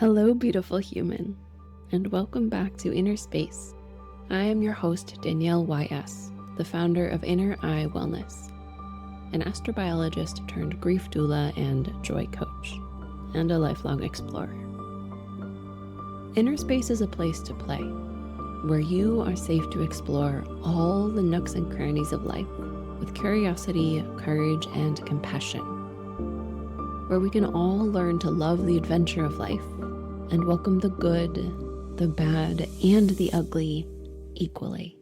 Hello, beautiful human, and welcome back to Inner Space. I am your host, Danielle YS, the founder of Inner Eye Wellness, an astrobiologist turned grief doula and joy coach, and a lifelong explorer. Inner Space is a place to play, where you are safe to explore all the nooks and crannies of life with curiosity, courage, and compassion, where we can all learn to love the adventure of life and welcome the good, the bad, and the ugly equally,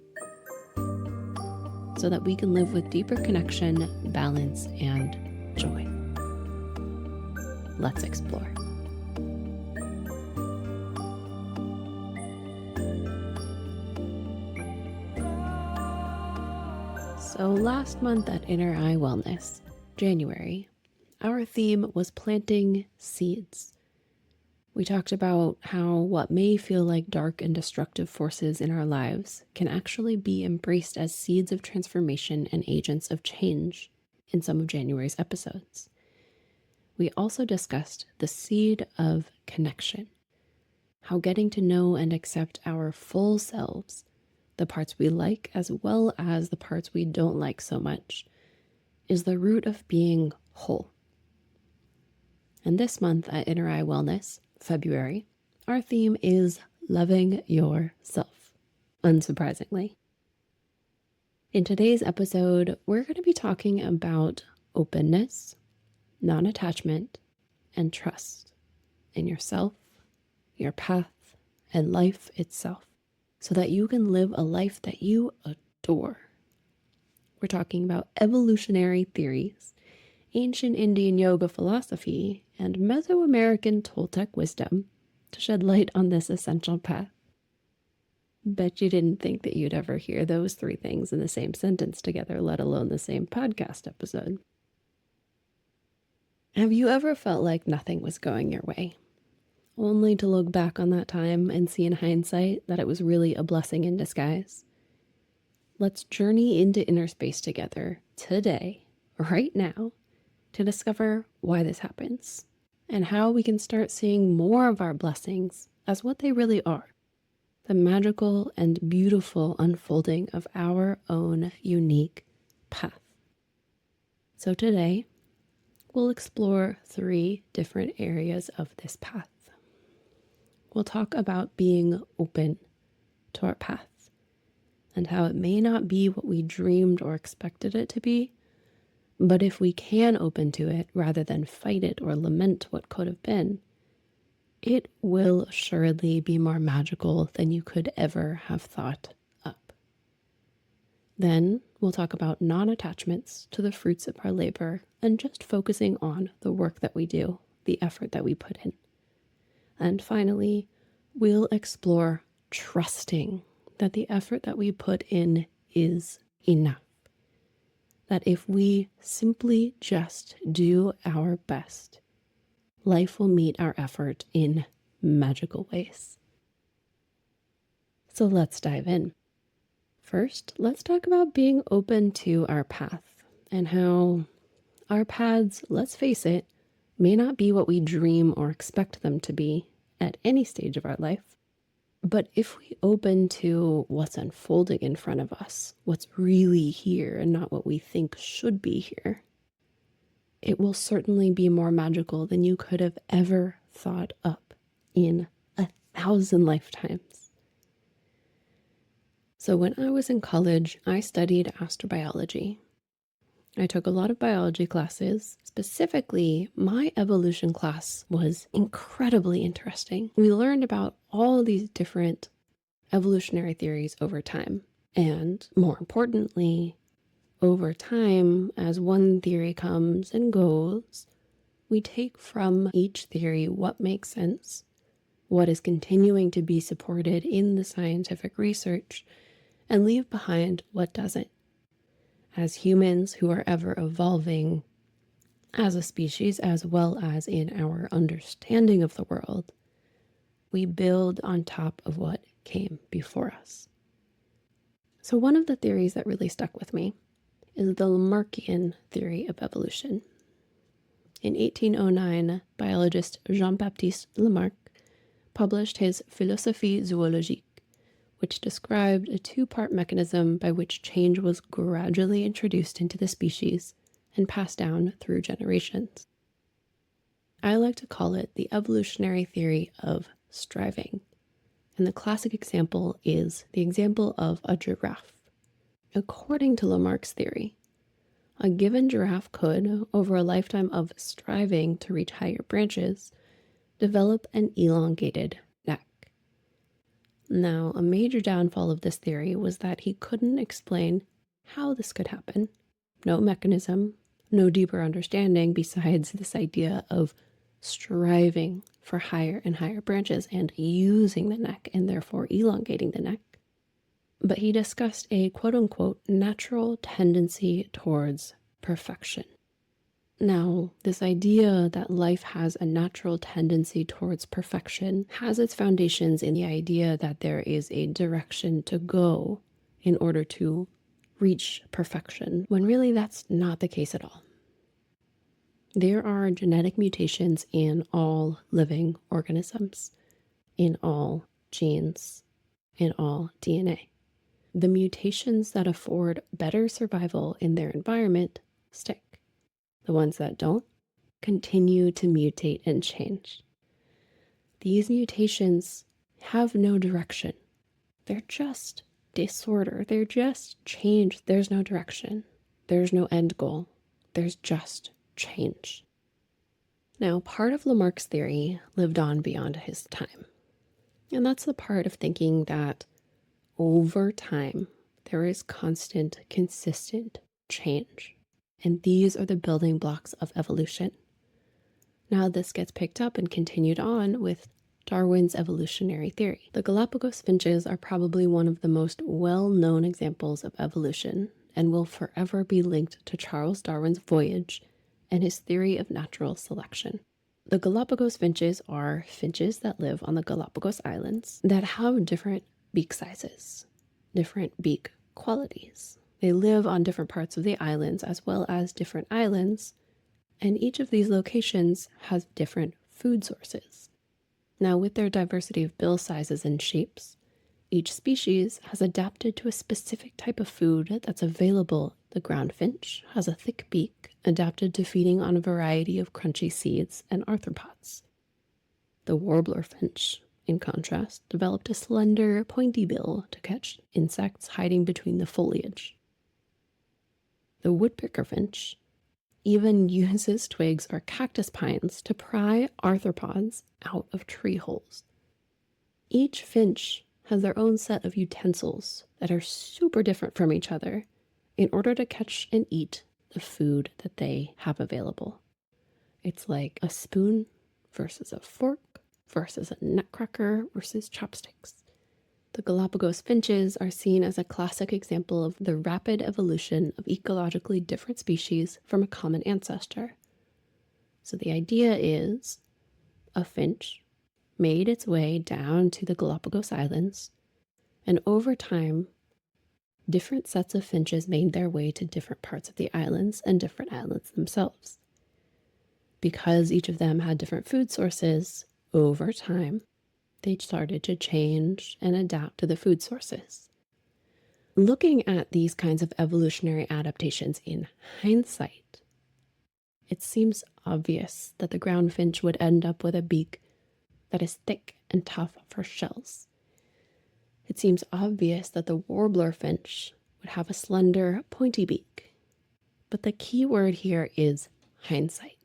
so that we can live with deeper connection, balance, and joy. Let's explore. So last month at Inner Eye Wellness, January, our theme was planting seeds. We talked about how what may feel like dark and destructive forces in our lives can actually be embraced as seeds of transformation and agents of change in some of January's episodes. We also discussed the seed of connection, how getting to know and accept our full selves, the parts we like as well as the parts we don't like so much, is the root of being whole. And this month at Inner Eye Wellness, February, our theme is loving yourself, unsurprisingly. In today's episode, we're going to be talking about openness, non-attachment, and trust in yourself, your path, and life itself, so that you can live a life that you adore. We're talking about evolutionary theories, ancient Indian yoga philosophy, and Mesoamerican Toltec wisdom to shed light on this essential path. Bet you didn't think that you'd ever hear those three things in the same sentence together, let alone the same podcast episode. Have you ever felt like nothing was going your way, only to look back on that time and see in hindsight that it was really a blessing in disguise? Let's journey into inner space together today, right now, to discover why this happens and how we can start seeing more of our blessings as what they really are, the magical and beautiful unfolding of our own unique path. So today, we'll explore 3 different areas of this path. We'll talk about being open to our path and how it may not be what we dreamed or expected it to be, but if we can open to it rather than fight it or lament what could have been, it will assuredly be more magical than you could ever have thought up. Then we'll talk about non-attachments to the fruits of our labor and just focusing on the work that we do, the effort that we put in. And finally, we'll explore trusting that the effort that we put in is enough. That if we simply just do our best, life will meet our effort in magical ways. So let's dive in. First, let's talk about being open to our path and how our paths, let's face it, may not be what we dream or expect them to be at any stage of our life. But if we open to what's unfolding in front of us, what's really here and not what we think should be here, it will certainly be more magical than you could have ever thought up in 1,000 lifetimes. So when I was in college, I studied astrobiology. I took a lot of biology classes. Specifically, my evolution class was incredibly interesting. We learned about all these different evolutionary theories over time. And more importantly, over time, as one theory comes and goes, we take from each theory what makes sense, what is continuing to be supported in the scientific research, and leave behind what doesn't. As humans who are ever evolving as a species, as well as in our understanding of the world, we build on top of what came before us. So one of the theories that really stuck with me is the Lamarckian theory of evolution. In 1809, biologist Jean-Baptiste Lamarck published his Philosophie zoologique, which described a two-part mechanism by which change was gradually introduced into the species and passed down through generations. I like to call it the evolutionary theory of striving, and the classic example is the example of a giraffe. According to Lamarck's theory, a given giraffe could, over a lifetime of striving to reach higher branches, develop an elongated neck. Now, a major downfall of this theory was that he couldn't explain how this could happen. No mechanism, no deeper understanding besides this idea of striving for higher and higher branches and using the neck and therefore elongating the neck. But he discussed a quote-unquote natural tendency towards perfection. Now, this idea that life has a natural tendency towards perfection has its foundations in the idea that there is a direction to go in order to reach perfection, when really that's not the case at all. There are genetic mutations in all living organisms, in all genes, in all DNA. The mutations that afford better survival in their environment stick. The ones that don't continue to mutate and change. These mutations have no direction. They're just disorder. They're just change. There's no direction. There's no end goal. There's just change. Now, part of Lamarck's theory lived on beyond his time. And that's the part of thinking that over time, there is constant, consistent change. And these are the building blocks of evolution. Now this gets picked up and continued on with Darwin's evolutionary theory. The Galapagos finches are probably one of the most well-known examples of evolution and will forever be linked to Charles Darwin's voyage and his theory of natural selection. The Galapagos finches are finches that live on the Galapagos Islands that have different beak sizes, different beak qualities. They live on different parts of the islands as well as different islands, and each of these locations has different food sources. Now, with their diversity of bill sizes and shapes, each species has adapted to a specific type of food that's available. The ground finch has a thick beak adapted to feeding on a variety of crunchy seeds and arthropods. The warbler finch, in contrast, developed a slender, pointy bill to catch insects hiding between the foliage. The woodpecker finch even uses twigs or cactus pines to pry arthropods out of tree holes. Each finch has their own set of utensils that are super different from each other in order to catch and eat the food that they have available. It's like a spoon versus a fork versus a nutcracker versus chopsticks. The Galapagos finches are seen as a classic example of the rapid evolution of ecologically different species from a common ancestor. So the idea is a finch made its way down to the Galapagos Islands, and over time, different sets of finches made their way to different parts of the islands and different islands themselves. Because each of them had different food sources, over time, they started to change and adapt to the food sources. Looking at these kinds of evolutionary adaptations in hindsight, it seems obvious that the ground finch would end up with a beak that is thick and tough for shells. It seems obvious that the warbler finch would have a slender, pointy beak. But the key word here is hindsight.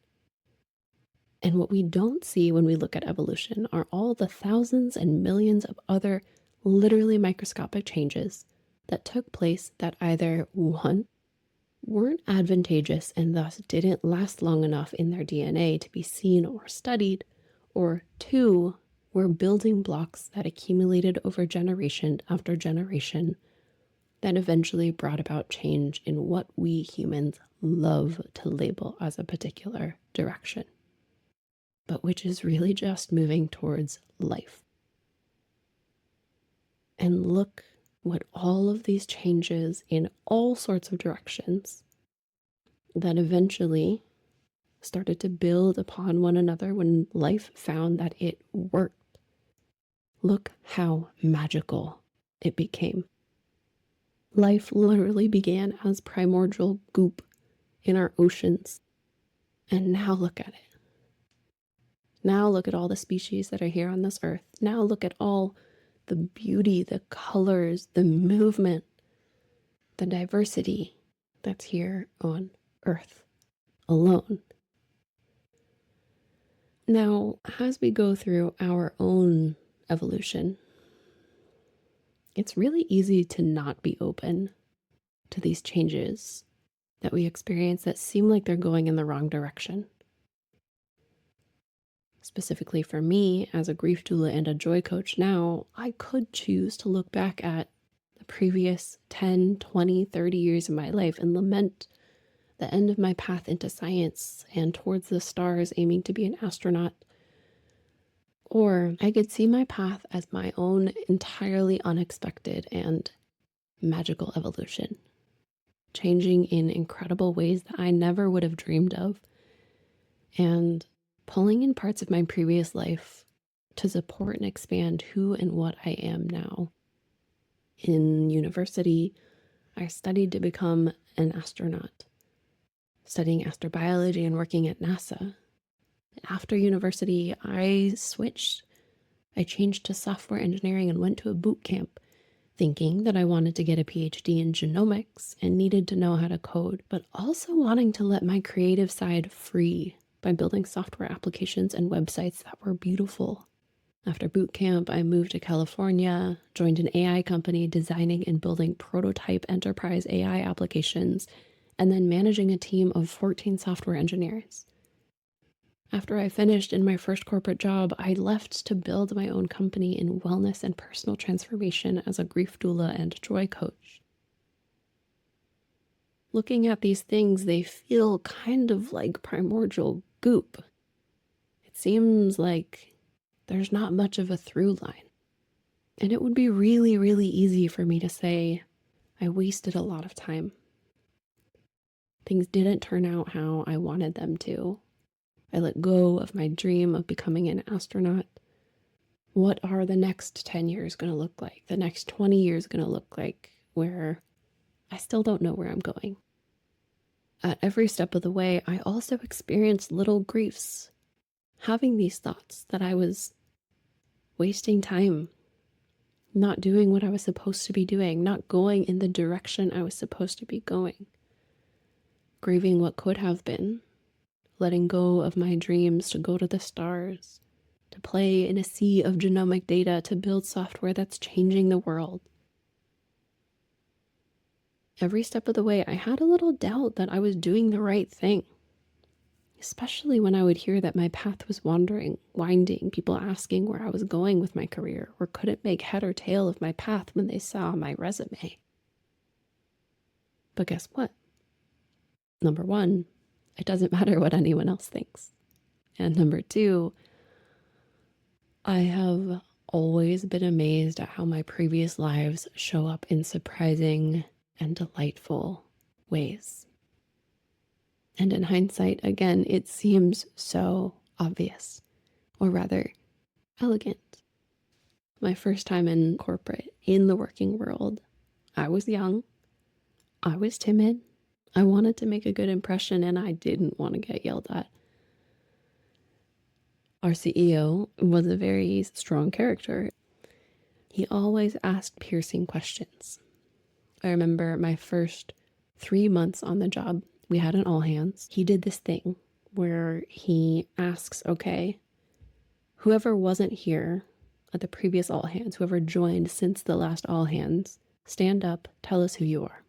And what we don't see when we look at evolution are all the thousands and millions of other literally microscopic changes that took place that either, one, weren't advantageous and thus didn't last long enough in their DNA to be seen or studied, or two, were building blocks that accumulated over generation after generation that eventually brought about change in what we humans love to label as a particular direction, but which is really just moving towards life. And look what all of these changes in all sorts of directions that eventually started to build upon one another when life found that it worked. Look how magical it became. Life literally began as primordial goop in our oceans. And now look at it. Now look at all the species that are here on this earth. Now look at all the beauty, the colors, the movement, the diversity that's here on earth alone. Now, as we go through our own evolution, it's really easy to not be open to these changes that we experience that seem like they're going in the wrong direction. Specifically for me, as a grief doula and a joy coach now, I could choose to look back at the previous 10, 20, 30 years of my life and lament the end of my path into science and towards the stars, aiming to be an astronaut. Or I could see my path as my own entirely unexpected and magical evolution, changing in incredible ways that I never would have dreamed of, and pulling in parts of my previous life to support and expand who and what I am now. In university, I studied to become an astronaut, studying astrobiology and working at NASA. After university, I switched. I changed to software engineering and went to a boot camp, thinking that I wanted to get a PhD in genomics and needed to know how to code, but also wanting to let my creative side free by building software applications and websites that were beautiful. After boot camp, I moved to California, joined an AI company designing and building prototype enterprise AI applications, and then managing a team of 14 software engineers. After I finished in my first corporate job, I left to build my own company in wellness and personal transformation as a grief doula and joy coach. Looking at these things, they feel kind of like primordial goop. It seems like there's not much of a through line. And it would be really, really easy for me to say, I wasted a lot of time. Things didn't turn out how I wanted them to. I let go of my dream of becoming an astronaut. What are the next 10 years going to look like? The next 20 years going to look like, where I still don't know where I'm going. At every step of the way, I also experienced little griefs, having these thoughts that I was wasting time, not doing what I was supposed to be doing, not going in the direction I was supposed to be going, grieving what could have been, letting go of my dreams to go to the stars, to play in a sea of genomic data, to build software that's changing the world. Every step of the way, I had a little doubt that I was doing the right thing, especially when I would hear that my path was winding, people asking where I was going with my career, or couldn't make head or tail of my path when they saw my resume. But guess what? Number one, it doesn't matter what anyone else thinks. And number two, I have always been amazed at how my previous lives show up in surprising and delightful ways. And in hindsight, again, it seems so obvious, or rather, elegant. My first time in corporate, in the working world, I was young, I was timid, I wanted to make a good impression, and I didn't want to get yelled at. Our CEO was a very strong character. He always asked piercing questions. I remember my first 3 months on the job, we had an all hands. He did this thing where he asks, okay, whoever wasn't here at the previous all hands, whoever joined since the last all hands, stand up, tell us who you are.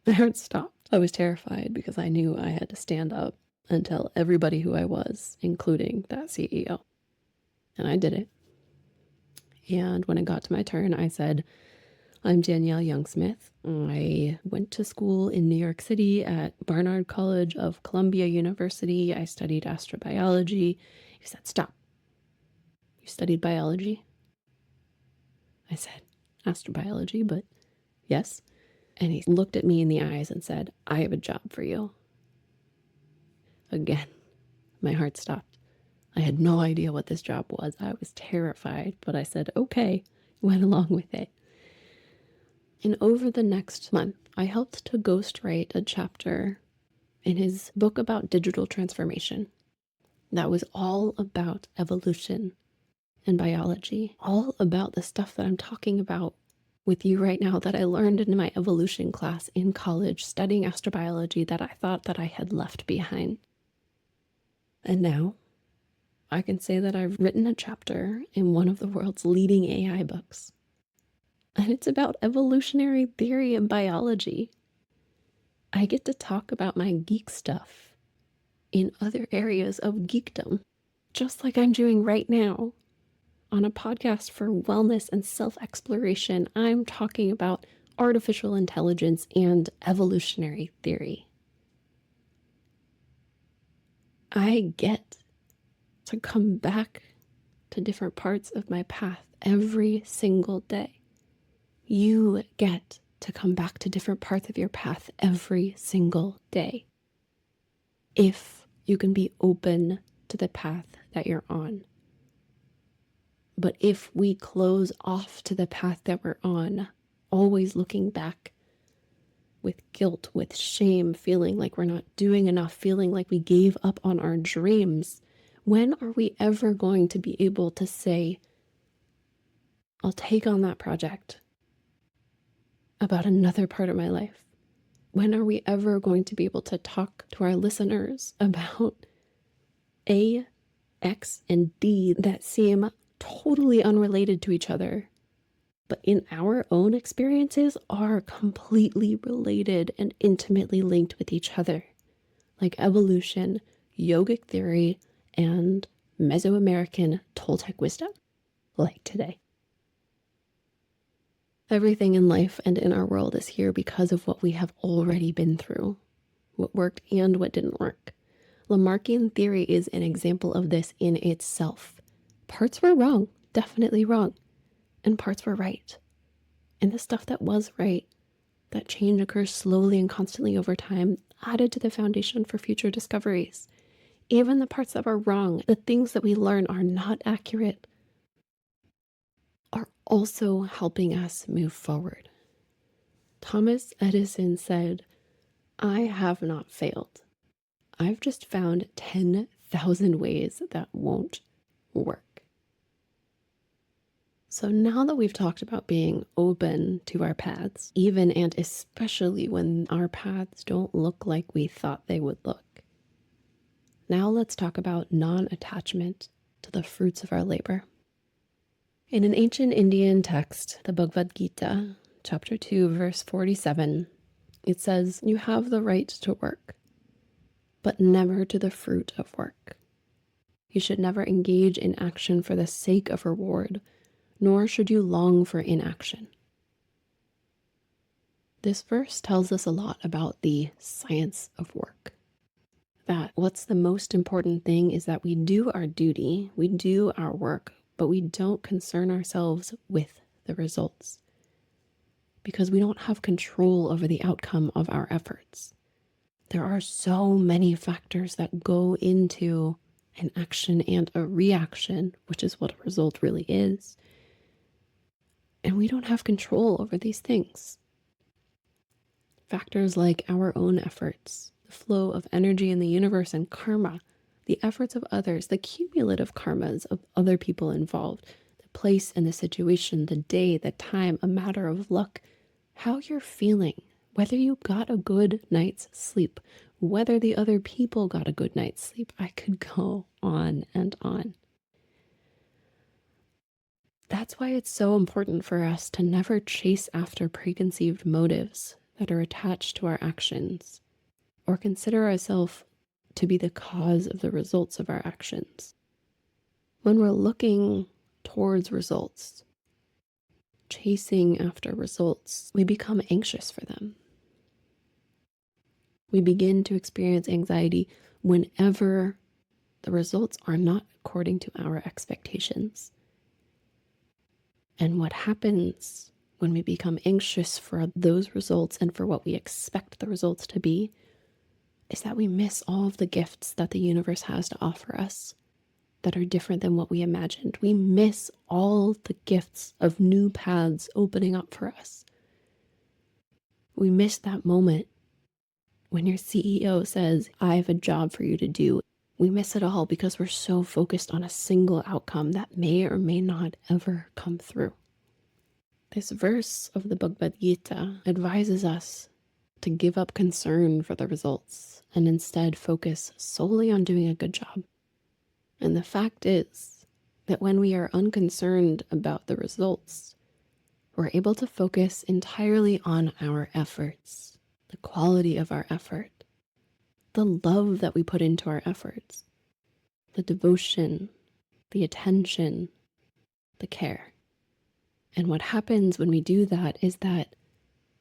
My heart stopped. I was terrified because I knew I had to stand up and tell everybody who I was, including that CEO. And I did it. And when it got to my turn, I said, I'm Danielle Youngsmith. I went to school in New York City at Barnard College of Columbia University. I studied astrobiology. He said, stop. You studied biology? I said, astrobiology, but yes. And he looked at me in the eyes and said, I have a job for you. Again, my heart stopped. I had no idea what this job was. I was terrified, but I said, okay, went along with it. And over the next month, I helped to ghostwrite a chapter in his book about digital transformation that was all about evolution and biology, all about the stuff that I'm talking about with you right now that I learned in my evolution class in college studying astrobiology that I thought that I had left behind. And now I can say that I've written a chapter in one of the world's leading AI books. And it's about evolutionary theory and biology. I get to talk about my geek stuff in other areas of geekdom, just like I'm doing right now. On a podcast for wellness and self-exploration, I'm talking about artificial intelligence and evolutionary theory. I get to come back to different parts of my path every single day. You get to come back to different parts of your path every single day. If you can be open to the path that you're on. But if we close off to the path that we're on, always looking back with guilt, with shame, feeling like we're not doing enough, feeling like we gave up on our dreams, when are we ever going to be able to say, I'll take on that project about another part of my life? When are we ever going to be able to talk to our listeners about A, X, and D that seem totally unrelated to each other, but in our own experiences are completely related and intimately linked with each other, like evolution, yogic theory, and Mesoamerican Toltec wisdom, like today. Everything in life and in our world is here because of what we have already been through, what worked and what didn't work. Lamarckian theory is an example of this in itself. Parts were wrong, definitely wrong, and parts were right. And the stuff that was right, that change occurs slowly and constantly over time, added to the foundation for future discoveries. Even the parts that were wrong, the things that we learn are not accurate, are also helping us move forward. Thomas Edison said, I have not failed. I've just found 10,000 ways that won't work. So now that we've talked about being open to our paths, even and especially when our paths don't look like we thought they would look, now let's talk about non-attachment to the fruits of our labor. In an ancient Indian text, the Bhagavad Gita, chapter 2, verse 47, it says, you have the right to work, but never to the fruit of work. You should never engage in action for the sake of reward, nor should you long for inaction. This verse tells us a lot about the science of work. That what's the most important thing is that we do our duty, we do our work, but we don't concern ourselves with the results because we don't have control over the outcome of our efforts. There are so many factors that go into an action and a reaction, which is what a result really is. And we don't have control over these things. Factors like our own efforts, the flow of energy in the universe and karma, the efforts of others, the cumulative karmas of other people involved, the place and the situation, the day, the time, a matter of luck, how you're feeling, whether you got a good night's sleep, whether the other people got a good night's sleep. I could go on and on. That's why it's so important for us to never chase after preconceived motives that are attached to our actions, or consider ourselves to be the cause of the results of our actions. When we're looking towards results, chasing after results, we become anxious for them. We begin to experience anxiety whenever the results are not according to our expectations. And what happens when we become anxious for those results and for what we expect the results to be is that we miss all of the gifts that the universe has to offer us. that are different than what we imagined. We miss all the gifts of new paths opening up for us. We miss that moment when your CEO says, I have a job for you to do. We miss it all because we're so focused on a single outcome that may or may not ever come through. This verse of the Bhagavad Gita advises us to give up concern for the results and instead focus solely on doing a good job. And the fact is that when we are unconcerned about the results, we're able to focus entirely on our efforts, the quality of our effort, the love that we put into our efforts, the devotion, the attention, the care. And what happens when we do that is that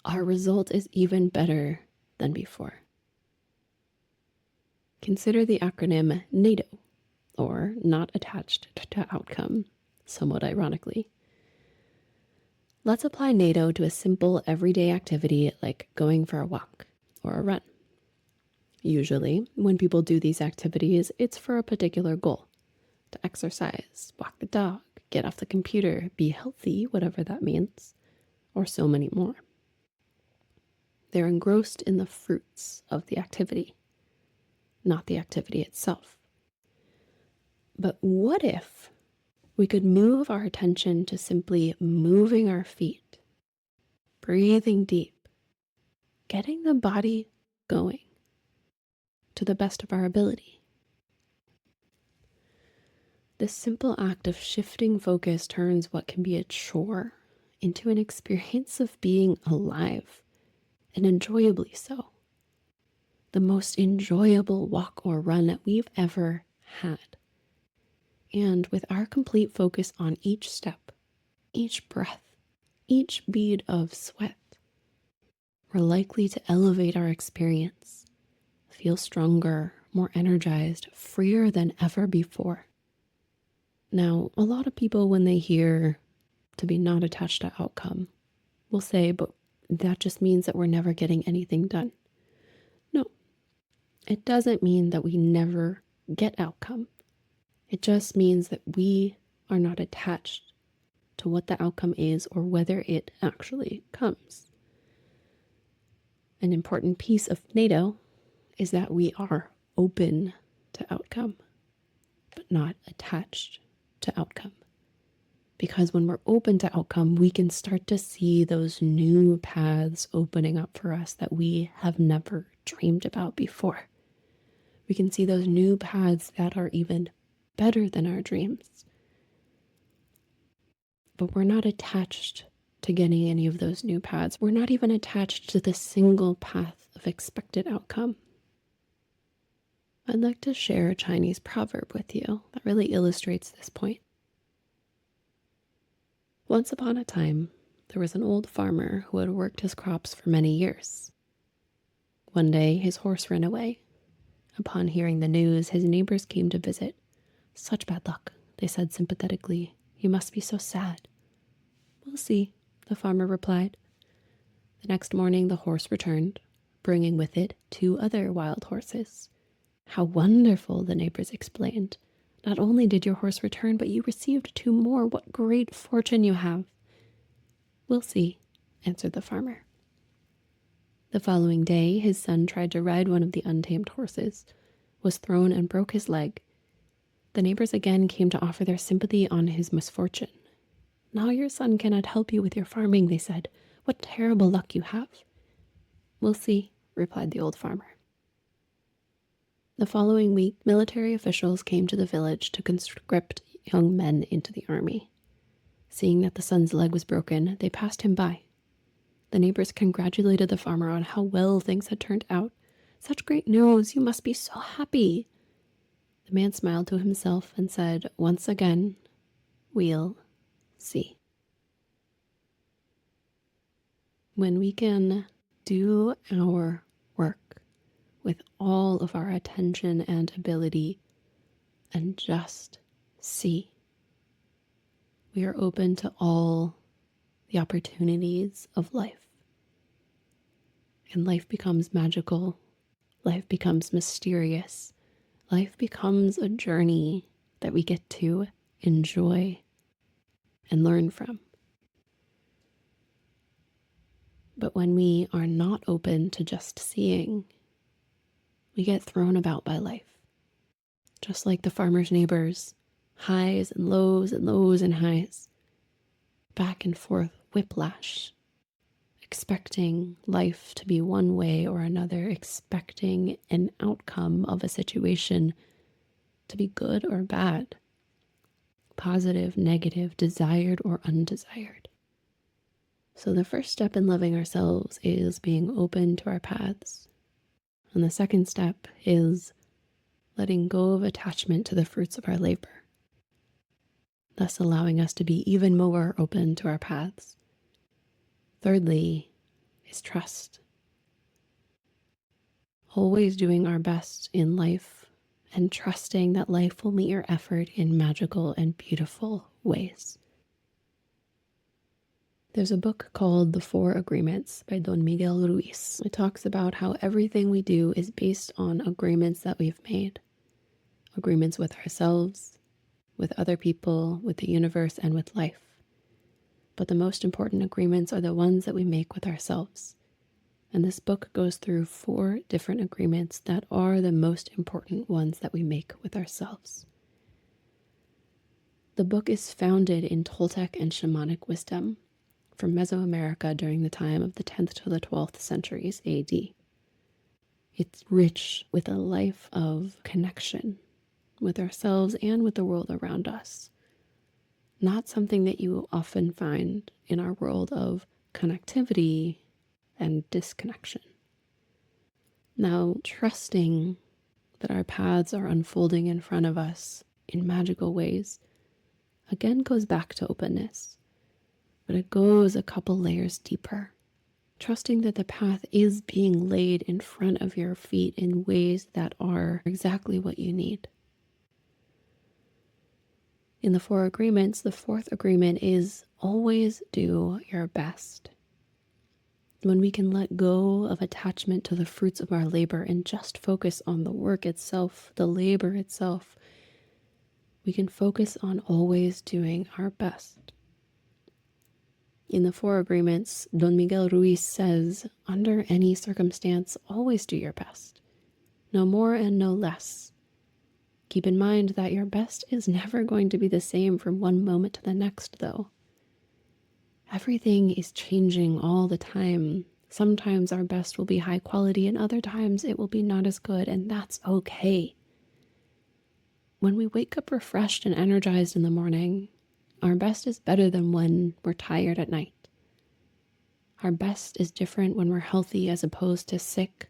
our result is even better than before. Consider the acronym NATO, or not attached to outcome, somewhat ironically. Let's apply NATO to a simple everyday activity like going for a walk or a run. Usually, when people do these activities, it's for a particular goal: to exercise, walk the dog, get off the computer, be healthy, whatever that means, or so many more. They're engrossed in the fruits of the activity, not the activity itself. But what if we could move our attention to simply moving our feet, breathing deep, getting the body going to the best of our ability? This simple act of shifting focus turns what can be a chore into an experience of being alive, and enjoyably so. The most enjoyable walk or run that we've ever had. And with our complete focus on each step, each breath, each bead of sweat, we're likely to elevate our experience, feel stronger, more energized, freer than ever before. Now, a lot of people, when they hear to be not attached to outcome, will say, but that just means that we're never getting anything done. No, it doesn't mean that we never get outcome. It just means that we are not attached to what the outcome is or whether it actually comes. An important piece of NATO is that we are open to outcome, but not attached to outcome. Because when we're open to outcome, we can start to see those new paths opening up for us that we have never dreamed about before. We can see those new paths that are even better than our dreams. But we're not attached to getting any of those new paths. We're not even attached to the single path of expected outcome. I'd like to share a Chinese proverb with you that really illustrates this point. Once upon a time, there was an old farmer who had worked his crops for many years. One day, his horse ran away. Upon hearing the news, his neighbors came to visit. Such bad luck, they said sympathetically. You must be so sad. We'll see, the farmer replied. The next morning, the horse returned, bringing with it 2 other wild horses. How wonderful, the neighbors explained. Not only did your horse return, but you received 2 more. What great fortune you have. We'll see, answered the farmer. The following day, his son tried to ride one of the untamed horses, was thrown and broke his leg. The neighbors again came to offer their sympathy on his misfortune. Now your son cannot help you with your farming, they said. What terrible luck you have. We'll see, replied the old farmer. The following week, military officials came to the village to conscript young men into the army. Seeing that the son's leg was broken, they passed him by. The neighbors congratulated the farmer on how well things had turned out. Such great news, you must be so happy. The man smiled to himself and said, once again, we'll see. When we can do our work with all of our attention and ability and just see, we are open to all the opportunities of life. And life becomes magical. Life becomes mysterious. Life becomes a journey that we get to enjoy and learn from. But when we are not open to just seeing, we get thrown about by life. Just like the farmer's neighbors, highs and lows and lows and highs, back and forth whiplash, expecting life to be one way or another, expecting an outcome of a situation to be good or bad, positive, negative, desired or undesired. So the first step in loving ourselves is being open to our paths. And the second step is letting go of attachment to the fruits of our labor, thus allowing us to be even more open to our paths. Thirdly is trust. Always doing our best in life and trusting that life will meet your effort in magical and beautiful ways. There's a book called The Four Agreements by Don Miguel Ruiz. It talks about how everything we do is based on agreements that we've made. Agreements with ourselves, with other people, with the universe, and with life. But the most important agreements are the ones that we make with ourselves. And this book goes through 4 different agreements that are the most important ones that we make with ourselves. The book is founded in Toltec and shamanic wisdom from Mesoamerica during the time of the 10th to the 12th centuries AD. It's rich with a life of connection with ourselves and with the world around us. Not something that you often find in our world of connectivity and disconnection. Now, trusting that our paths are unfolding in front of us in magical ways, again goes back to openness. But it goes a couple layers deeper. Trusting that the path is being laid in front of your feet in ways that are exactly what you need. In the 4 agreements, the 4th agreement is always do your best. When we can let go of attachment to the fruits of our labor and just focus on the work itself, the labor itself, we can focus on always doing our best. In the 4 agreements, Don Miguel Ruiz says, under any circumstance, always do your best. No more and no less. Keep in mind that your best is never going to be the same from one moment to the next, though. Everything is changing all the time. Sometimes our best will be high quality and other times it will be not as good, and that's okay. When we wake up refreshed and energized in the morning, our best is better than when we're tired at night. Our best is different when we're healthy as opposed to sick.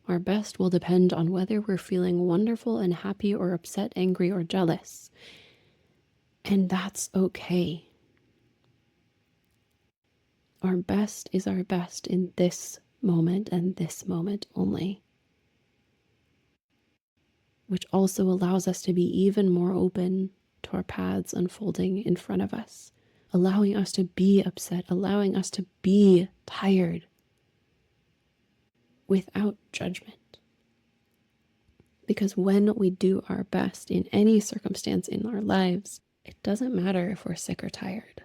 Our best will depend on whether we're feeling wonderful and happy or upset, angry, or jealous. And that's okay. Our best is our best in this moment and this moment only. Which also allows us to be even more open to our paths unfolding in front of us, allowing us to be upset, allowing us to be tired without judgment. Because when we do our best in any circumstance in our lives, it doesn't matter if we're sick or tired.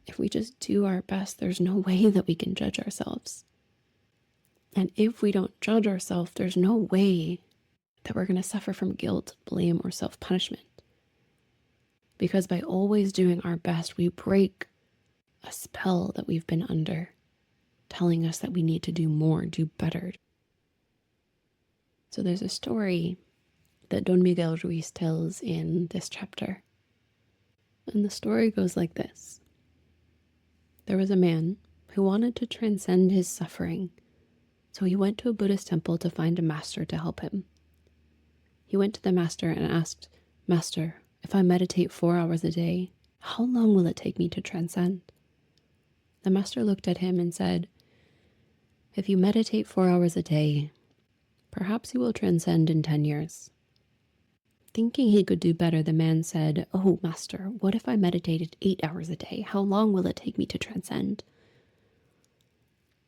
If we just do our best, there's no way that we can judge ourselves. And if we don't judge ourselves, there's no way that we're going to suffer from guilt, blame, or self-punishment. Because by always doing our best, we break a spell that we've been under, telling us that we need to do more, do better. So there's a story that Don Miguel Ruiz tells in this chapter. And the story goes like this. There was a man who wanted to transcend his suffering, so he went to a Buddhist temple to find a master to help him. He went to the master and asked, "Master, if I meditate 4 hours a day, how long will it take me to transcend?" The master looked at him and said, "If you meditate 4 hours a day, perhaps you will transcend in 10 years. Thinking he could do better, the man said, "Oh, master, what if I meditated 8 hours a day? How long will it take me to transcend?"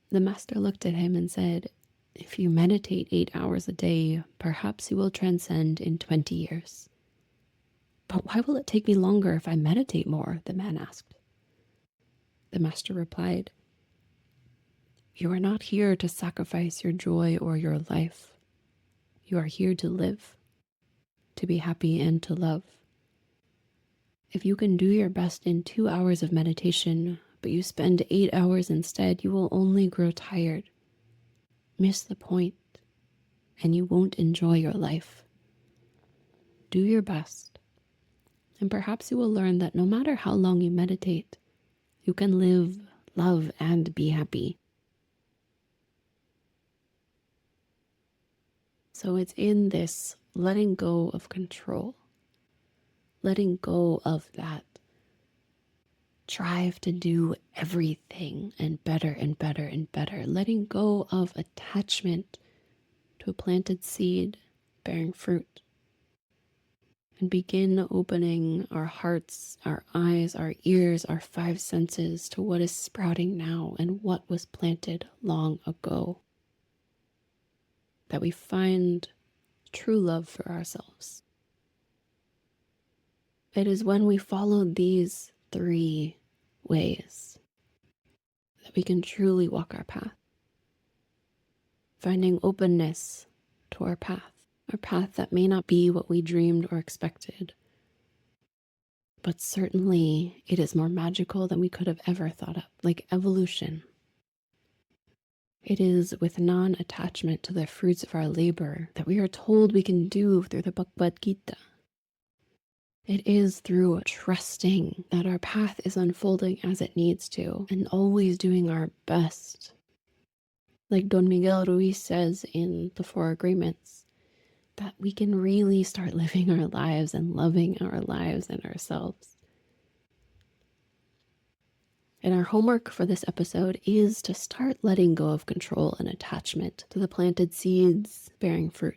The master looked at him and said, "If you meditate 8 hours a day, perhaps you will transcend in 20 years. But why will it take me longer if I meditate more? The man asked. The master replied, you are not here to sacrifice your joy or your life. You are here to live, to be happy and to love. If you can do your best in 2 hours of meditation, but you spend 8 hours instead, you will only grow tired, miss the point, and you won't enjoy your life. Do your best, and perhaps you will learn that no matter how long you meditate, you can live, love, and be happy. So it's in this letting go of control, letting go of that drive to do everything and better and better and better, letting go of attachment to a planted seed bearing fruit, and begin opening our hearts, our eyes, our ears, our 5 senses to what is sprouting now and what was planted long ago. That we find true love for ourselves. It is when we follow these 3 ways that we can truly walk our path, finding openness to our path that may not be what we dreamed or expected, but certainly it is more magical than we could have ever thought of, like evolution. It is with non-attachment to the fruits of our labor that we are told we can do through the Bhagavad Gita. It is through trusting that our path is unfolding as it needs to and always doing our best. Like Don Miguel Ruiz says in The 4 Agreements, that we can really start living our lives and loving our lives and ourselves. And our homework for this episode is to start letting go of control and attachment to the planted seeds bearing fruit,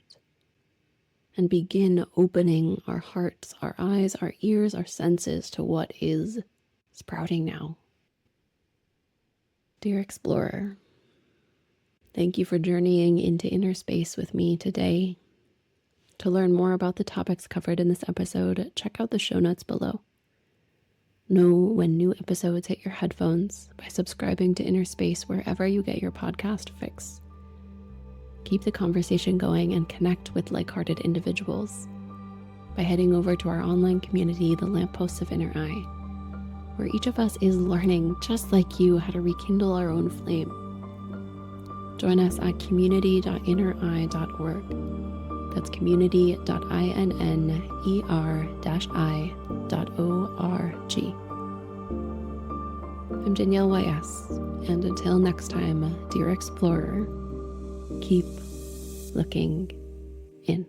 and begin opening our hearts, our eyes, our ears, our senses to what is sprouting now. Dear explorer, thank you for journeying into inner space with me today. To learn more about the topics covered in this episode, check out the show notes below. Know when new episodes hit your headphones by subscribing to Inner Space wherever you get your podcast fix. Keep the conversation going and connect with like-hearted individuals by heading over to our online community, The Lampposts of Inner Eye, where each of us is learning, just like you, how to rekindle our own flame. Join us at community.innereye.org. That's community.inner-i.org. I'm Danielle YS, and until next time, dear explorer, keep looking in.